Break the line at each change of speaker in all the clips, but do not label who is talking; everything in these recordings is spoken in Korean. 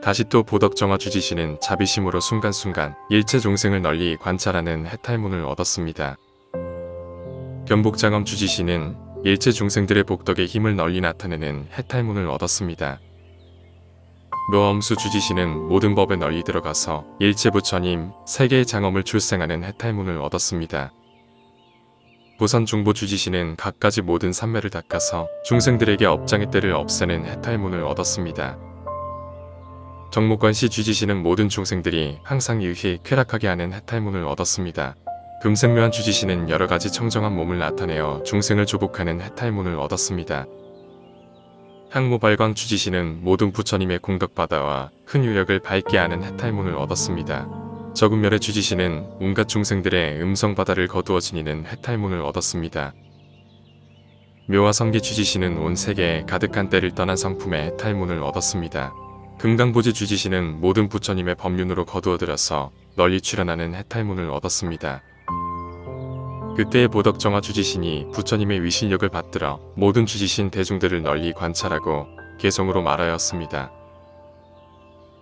다시 또 보덕정화 주지시는 자비심으로 순간순간 일체 종생을 널리 관찰하는 해탈문을 얻었습니다. 견복장엄 주지시는 일체 중생들의 복덕의 힘을 널리 나타내는 해탈문을 얻었습니다. 묘엄수 주지시는 모든 법에 널리 들어가서 일체 부처님, 세계의 장엄을 출생하는 해탈문을 얻었습니다. 보선 중보 주지시는 갖가지 모든 산매를 닦아서 중생들에게 업장의 때를 없애는 해탈문을 얻었습니다. 정목관시 주지시는 모든 중생들이 항상 유희 쾌락하게 하는 해탈문을 얻었습니다. 금생묘한 주지시는 여러가지 청정한 몸을 나타내어 중생을 조복하는 해탈문을 얻었습니다. 향모발광 주지시는 모든 부처님의 공덕바다와 큰 유력을 밝게 하는 해탈문을 얻었습니다. 적은멸의 주지시는 온갖 중생들의 음성바다를 거두어 지니는 해탈문을 얻었습니다. 묘화성계 주지시는 온 세계에 가득한 때를 떠난 성품의 해탈문을 얻었습니다. 금강보지 주지시는 모든 부처님의 법륜으로 거두어들여서 널리 출현하는 해탈문을 얻었습니다. 그때의 보덕정화 주지신이 부처님의 위신력을 받들어 모든 주지신 대중들을 널리 관찰하고 개성으로 말하였습니다.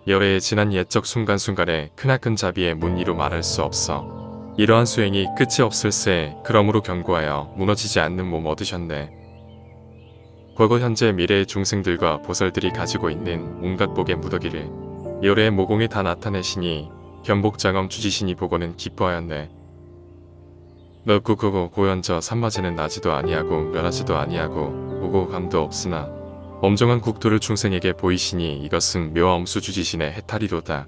열애의 지난 옛적 순간순간에 크나큰 자비의 문의로 말할 수 없어 이러한 수행이 끝이 없을세. 그러므로 견고하여 무너지지 않는 몸 얻으셨네. 과거 현재 미래의 중생들과 보살들이 가지고 있는 온갖 복의 무더기를 열애의 모공에 다 나타내시니 견복장엄 주지신이 보고는 기뻐하였네. 넓고 크고 고연저 산마지는 나지도 아니하고 멸하지도 아니하고 보고 감도 없으나 엄정한 국토를 중생에게 보이시니 이것은 묘엄수 주지신의 해탈이로다.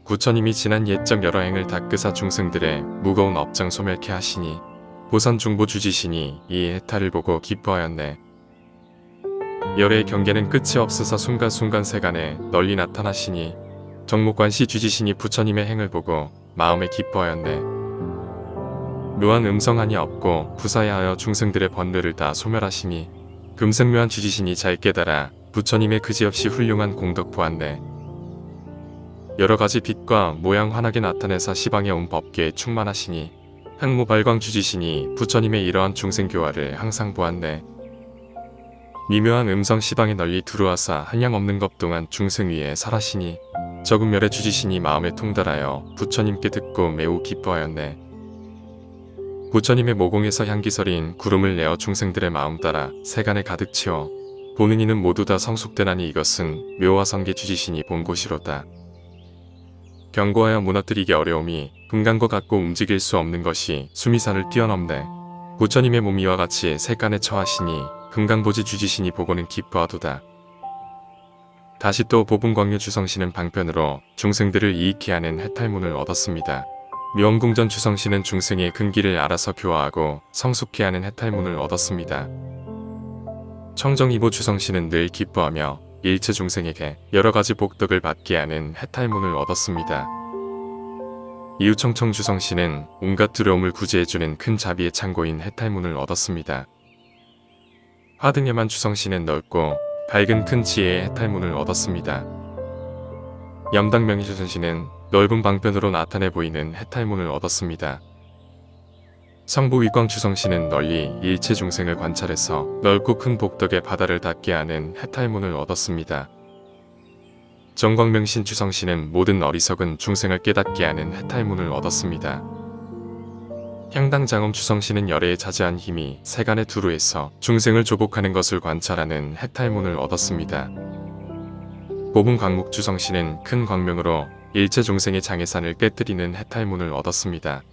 부처님이 지난 옛적 여러 행을 닦으사 중생들의 무거운 업장 소멸케 하시니 보선 중보 주지신이 이 해탈을 보고 기뻐하였네. 열의 경계는 끝이 없으사 순간순간 세간에 널리 나타나시니 정목관시 주지신이 부처님의 행을 보고 마음에 기뻐하였네. 묘한 음성하니 없고 부사야하여 중생들의 번뇌를 다 소멸하시니 금생묘한 주지신이 잘 깨달아 부처님의 그지없이 훌륭한 공덕 보았네. 여러가지 빛과 모양 환하게 나타내사 시방에 온 법계에 충만하시니 항모발광 주지신이 부처님의 이러한 중생교화를 항상 보았네. 미묘한 음성 시방에 널리 들어와사 한량없는 것 동안 중생 위에 설하시니 적은멸의 주지신이 마음에 통달하여 부처님께 듣고 매우 기뻐하였네. 부처님의 모공에서 향기서린 구름을 내어 중생들의 마음 따라 세간에 가득 채워 보는 이는 모두 다 성숙되나니 이것은 묘화성계 주지신이 본 곳이로다. 견고하여 무너뜨리기 어려움이 금강과 같고 움직일 수 없는 것이 수미산을 뛰어넘네. 부처님의 몸 이와 같이 색간에 처하시니 금강보지 주지신이 보고는 기뻐하도다. 다시 또 보분광류 주성신은 방편으로 중생들을 이익케 하는 해탈문을 얻었습니다. 묘엄궁전 주성신은 중생의 근기를 알아서 교화하고 성숙케 하는 해탈문을 얻었습니다. 청정이보 주성신은 늘 기뻐하며 일체 중생에게 여러가지 복덕을 받게 하는 해탈문을 얻었습니다. 이유청청 주성신은 온갖 두려움을 구제해주는 큰 자비의 창고인 해탈문을 얻었습니다. 화등여만 주성신은 넓고 밝은 큰 지혜의 해탈문을 얻었습니다. 염당명의 주성신은 넓은 방편으로 나타내 보이는 해탈문을 얻었습니다. 성부위광 주성신은 널리 일체 중생을 관찰해서 넓고 큰 복덕의 바다를 닿게 하는 해탈문을 얻었습니다. 정광명신 주성신은 모든 어리석은 중생을 깨닫게 하는 해탈문을 얻었습니다. 향당장엄 주성신은 열애의 자제한 힘이 세간에 두루해서 중생을 조복하는 것을 관찰하는 해탈문을 얻었습니다. 보분광목 주성신은 큰 광명으로 일체 중생의 장애산을 깨뜨리는 해탈문을 얻었습니다.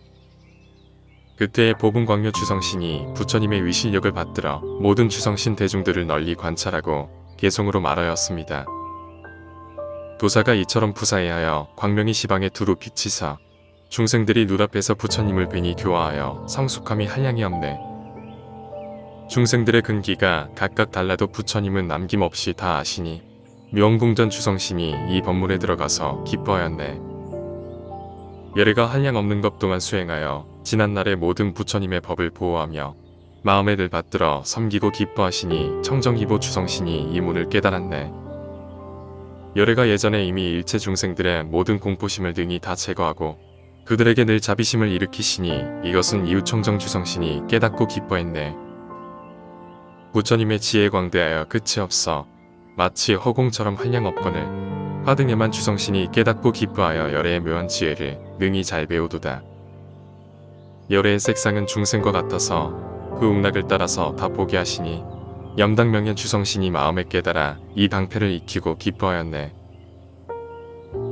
그때의 보분광묘 주성신이 부처님의 위신력을 받들어 모든 주성신 대중들을 널리 관찰하고 개성으로 말하였습니다. 도사가 이처럼 부사해하여 광명이 시방에 두루 비치사 중생들이 눈앞에서 부처님을 뵈니 교화하여 성숙함이 한량이 없네. 중생들의 근기가 각각 달라도 부처님은 남김없이 다 아시니 묘엄궁전 주성신이 이 법문에 들어가서 기뻐하였네. 열애가 한량 없는 것 동안 수행하여 지난날의 모든 부처님의 법을 보호하며 마음에 늘 받들어 섬기고 기뻐하시니 청정희보 주성신이 이 문을 깨달았네. 열애가 예전에 이미 일체 중생들의 모든 공포심을 등이 다 제거하고 그들에게 늘 자비심을 일으키시니 이것은 이유청정 주성신이 깨닫고 기뻐했네. 부처님의 지혜에 광대하여 끝이 없어 마치 허공처럼 한량없거늘 화등에만 주성신이 깨닫고 기뻐하여 열애의 묘한 지혜를 능히 잘 배우도다. 열애의 색상은 중생과 같아서 그 웅락을 따라서 다 보게 하시니 염당명현 주성신이 마음에 깨달아 이 방패를 익히고 기뻐하였네.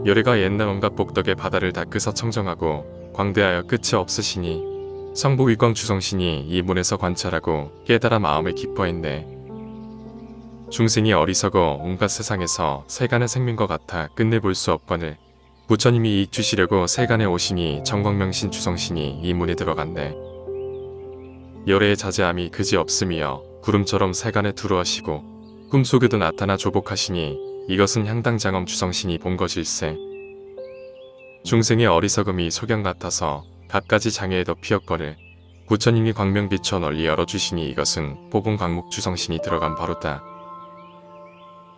열애가 옛날 온갖 복덕의 바다를 닦으사 청정하고 광대하여 끝이 없으시니 성부위광 주성신이 이 문에서 관찰하고 깨달아 마음에 기뻐했네. 중생이 어리석어 온갖 세상에서 세간의 생명과 같아 끝내 볼 수 없거늘 부처님이 이익 주시려고 세간에 오시니 정광명신 주성신이 이 문에 들어갔네. 열애의 자제함이 그지없으며 구름처럼 세간에 두루하시고 꿈속에도 나타나 조복하시니 이것은 향당장엄 주성신이 본 것일세. 중생의 어리석음이 소경 같아서 갖가지 장애에 덮이었거늘 부처님이 광명 비춰 널리 열어주시니 이것은 보공 광목 주성신이 들어간 바로다.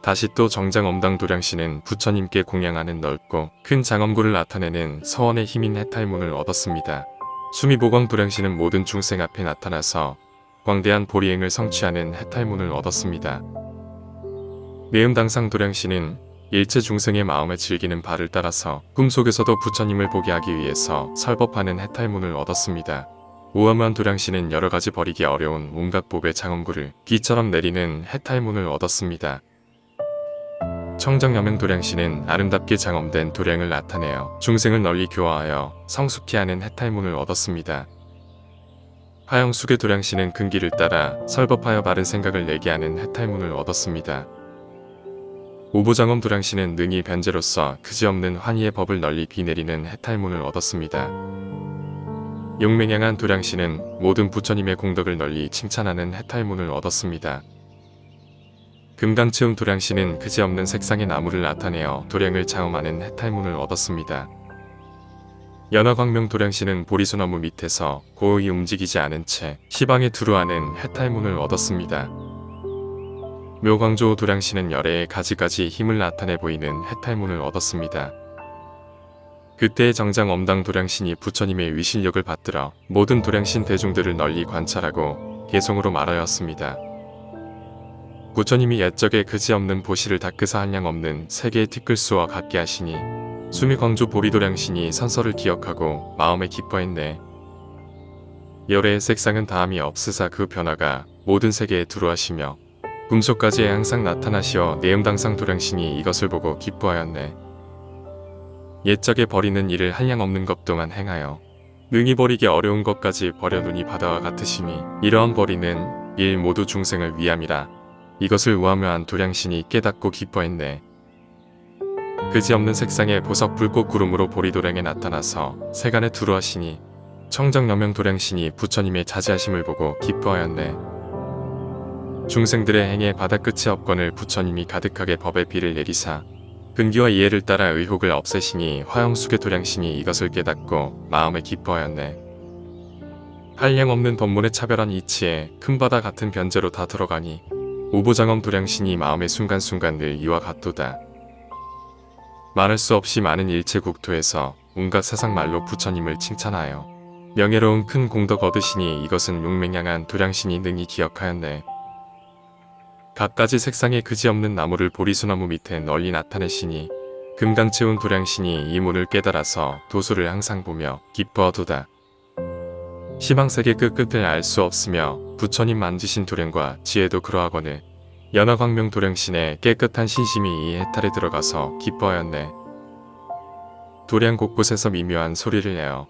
다시 또 정장 엄당 도량신은 부처님께 공양하는 넓고 큰 장엄구를 나타내는 서원의 힘인 해탈문을 얻었습니다. 수미보광 도량신은 모든 중생 앞에 나타나서 광대한 보리행을 성취하는 해탈문을 얻었습니다. 내음당상 도량신은 일체 중생의 마음에 즐기는 바를 따라서 꿈속에서도 부처님을 보게 하기 위해서 설법하는 해탈문을 얻었습니다. 우아무한 도량신은 여러가지 버리기 어려운 온갖 법의 장엄구를 비처럼 내리는 해탈문을 얻었습니다. 청정여명 도량신은 아름답게 장엄된 도량을 나타내어 중생을 널리 교화하여 성숙케 하는 해탈문을 얻었습니다. 화영수계 도량신은 근기를 따라 설법하여 바른 생각을 내게 하는 해탈문을 얻었습니다. 오보장엄 도량신은 능히 변제로서 그지없는 환희의 법을 널리 비내리는 해탈문을 얻었습니다. 용맹양한 도량신은 모든 부처님의 공덕을 널리 칭찬하는 해탈문을 얻었습니다. 금강체음 도량신은 그지없는 색상의 나무를 나타내어 도량을 장엄하는 해탈문을 얻었습니다. 연화광명 도량신은 보리소나무 밑에서 고의 움직이지 않은 채 시방에 두루하는 해탈문을 얻었습니다. 묘광조 도량신은 열애의 가지가지 힘을 나타내 보이는 해탈문을 얻었습니다. 그때의 정장 엄당 도량신이 부처님의 위실력을 받들어 모든 도량신 대중들을 널리 관찰하고 개송으로 말하였습니다. 부처님이 옛적에 그지없는 보시를 닦으사 한량 없는 세계의 티끌수와 같게 하시니 수미광조 보리도량신이 선설을 기억하고 마음에 기뻐했네. 열애의 색상은 다함이 없으사 그 변화가 모든 세계에 두루하시며 꿈속까지 항상 나타나시어 내음당상 도량신이 이것을 보고 기뻐하였네. 옛적에 버리는 일을 한량 없는 것 동안 행하여 능히 버리기 어려운 것까지 버려 눈이 바다와 같으시니 이러한 버리는 일 모두 중생을 위함이라. 이것을 우아묘한 도량신이 깨닫고 기뻐했네. 그지없는 색상의 보석 불꽃 구름으로 보리도량에 나타나서 세간에 두루하시니 청정여명 도량신이 부처님의 자제하심을 보고 기뻐하였네. 중생들의 행에 바다 끝이 없거늘 부처님이 가득하게 법의 비를 내리사 근기와 이해를 따라 의혹을 없애시니 화영수계 도량신이 이것을 깨닫고 마음에 기뻐하였네. 한량 없는 법문의 차별한 이치에 큰 바다 같은 변제로 다 들어가니 오보장엄 도량신이 마음의 순간순간 늘 이와 같도다. 말할 수 없이 많은 일체 국토에서 온갖 세상 말로 부처님을 칭찬하여 명예로운 큰 공덕 얻으시니 이것은 용맹양한 도량신이 능히 기억하였네. 갖가지 색상의 그지없는 나무를 보리소나무 밑에 널리 나타내시니 금강채운 도량신이 이 문을 깨달아서 도수를 항상 보며 기뻐하도다. 시방세계 끝끝을 알 수 없으며 부처님 만지신 도량과 지혜도 그러하거늘 연화광명 도량신의 깨끗한 신심이 이 해탈에 들어가서 기뻐하였네. 도량 곳곳에서 미묘한 소리를 내어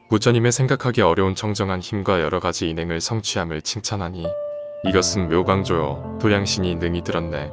부처님의 생각하기 어려운 청정한 힘과 여러가지 인행을 성취함을 칭찬하니 이것은 묘광조요 도량신이 능히 들었네.